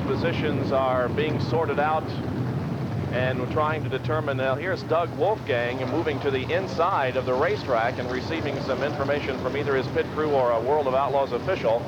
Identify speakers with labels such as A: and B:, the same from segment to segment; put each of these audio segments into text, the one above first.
A: positions are being sorted out, and we're trying to determine. Now here's Doug Wolfgang moving to the inside of the racetrack and receiving some information from either his pit crew or a World of Outlaws official,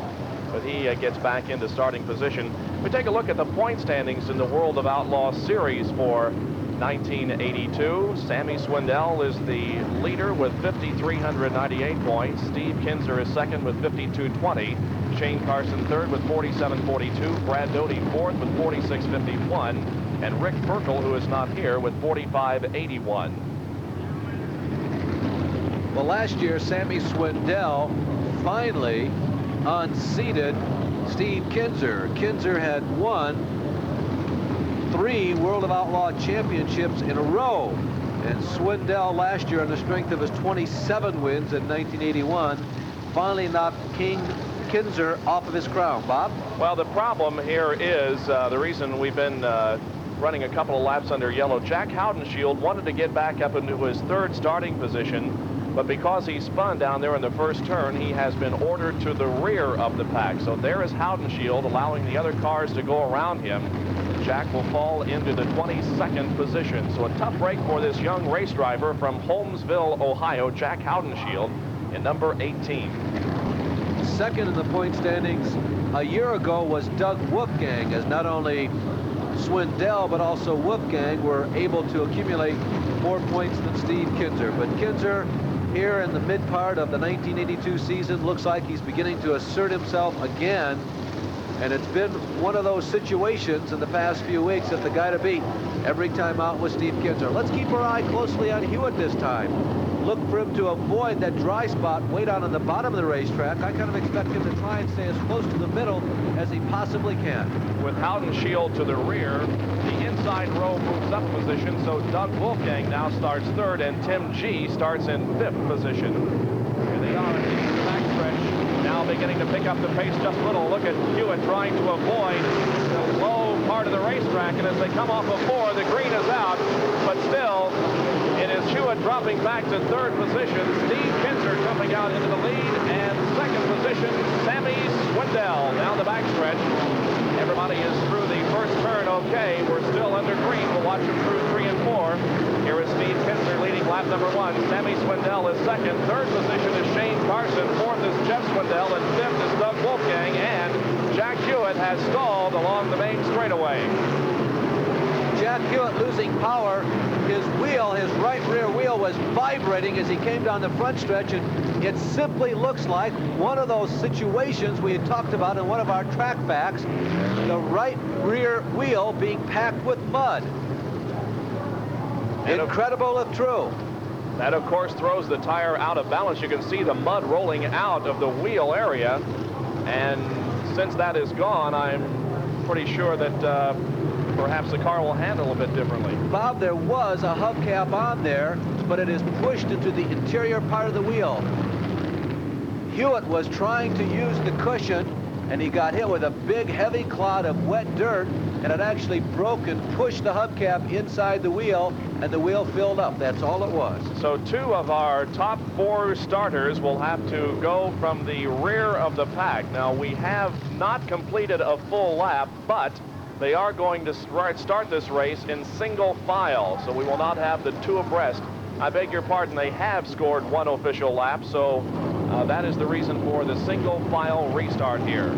A: but he gets back into starting position. We take a look at the point standings in the World of Outlaws series for 1982. Sammy Swindell is the leader with 5,398 points. Steve Kinzer is second with 5,220. Shane Carson third with 4,742. Brad Doty fourth with 4,651. And Rick Ferkel, who is not here, with 4,581.
B: Well, last year, Sammy Swindell finally unseated Steve Kinzer. Kinzer had won 3 World of Outlaw championships in a row. And Swindell last year, on the strength of his 27 wins in 1981, finally knocked Kinzer off of his crown. Bob?
A: Well, the problem here is the reason we've been running a couple of laps under yellow. Jack Haudenschild wanted to get back up into his third starting position, but because he spun down there in the first turn, he has been ordered to the rear of the pack. So there is Haudenschild, allowing the other cars to go around him. Jack will fall into the 22nd position. So a tough break for this young race driver from Holmesville, Ohio, Jack Haudenschild, in number 18.
B: Second in the point standings a year ago was Doug Wolfgang, as not only Swindell but also Wolfgang were able to accumulate more points than Steve Kinzer. But Kinzer, here in the mid part of the 1982 season, looks like he's beginning to assert himself again. And it's been one of those situations in the past few weeks that the guy to beat every time out was Steve Kinzer. Let's keep our eye closely on Hewitt this time. Look for him to avoid that dry spot way down on the bottom of the racetrack. I kind of expect him to try and stay as close to the middle as he possibly can.
A: With Haudenschild to the rear, the inside row moves up position, so Doug Wolfgang now starts third, and Tim G starts in 5th position. Here they are in the backstretch, now beginning to pick up the pace just a little. Look at Hewitt trying to avoid the low part of the racetrack, and as they come off of 4, the green is out, but still, it is Hewitt dropping back to 3rd position. Steve Kinzer jumping out into the lead, and 2nd position, Sammy Swindell down the backstretch. Everybody is through the first turn okay. We're still under green. We'll watch him through 3 and 4. Here is Steve Kinzer leading lap number 1. Sammy Swindell is 2nd. 3rd position is Shane Carson. 4th is Jeff Swindell, and 5th is Doug Wolfgang. And Jack Hewitt has stalled along the main straightaway.
B: Jack Hewitt losing power. His wheel, his right rear wheel, was vibrating as he came down the front stretch, and it simply looks like one of those situations we had talked about in one of our track facts, the right rear wheel being packed with mud. And incredible if true.
A: That, of course, throws the tire out of balance. You can see the mud rolling out of the wheel area, and since that is gone, I'm pretty sure that perhaps the car will handle a bit differently.
B: Bob, there was a hubcap on there, but it is pushed into the interior part of the wheel. Hewitt was trying to use the cushion, and he got hit with a big, heavy clod of wet dirt, and it actually broke and pushed the hubcap inside the wheel, and the wheel filled up. That's all it was.
A: So 2 of our top 4 starters will have to go from the rear of the pack. Now, we have not completed a full lap, but they are going to start this race in single file, so we will not have the 2 abreast. I beg your pardon, they have scored 1 official lap, so that is the reason for the single file restart here.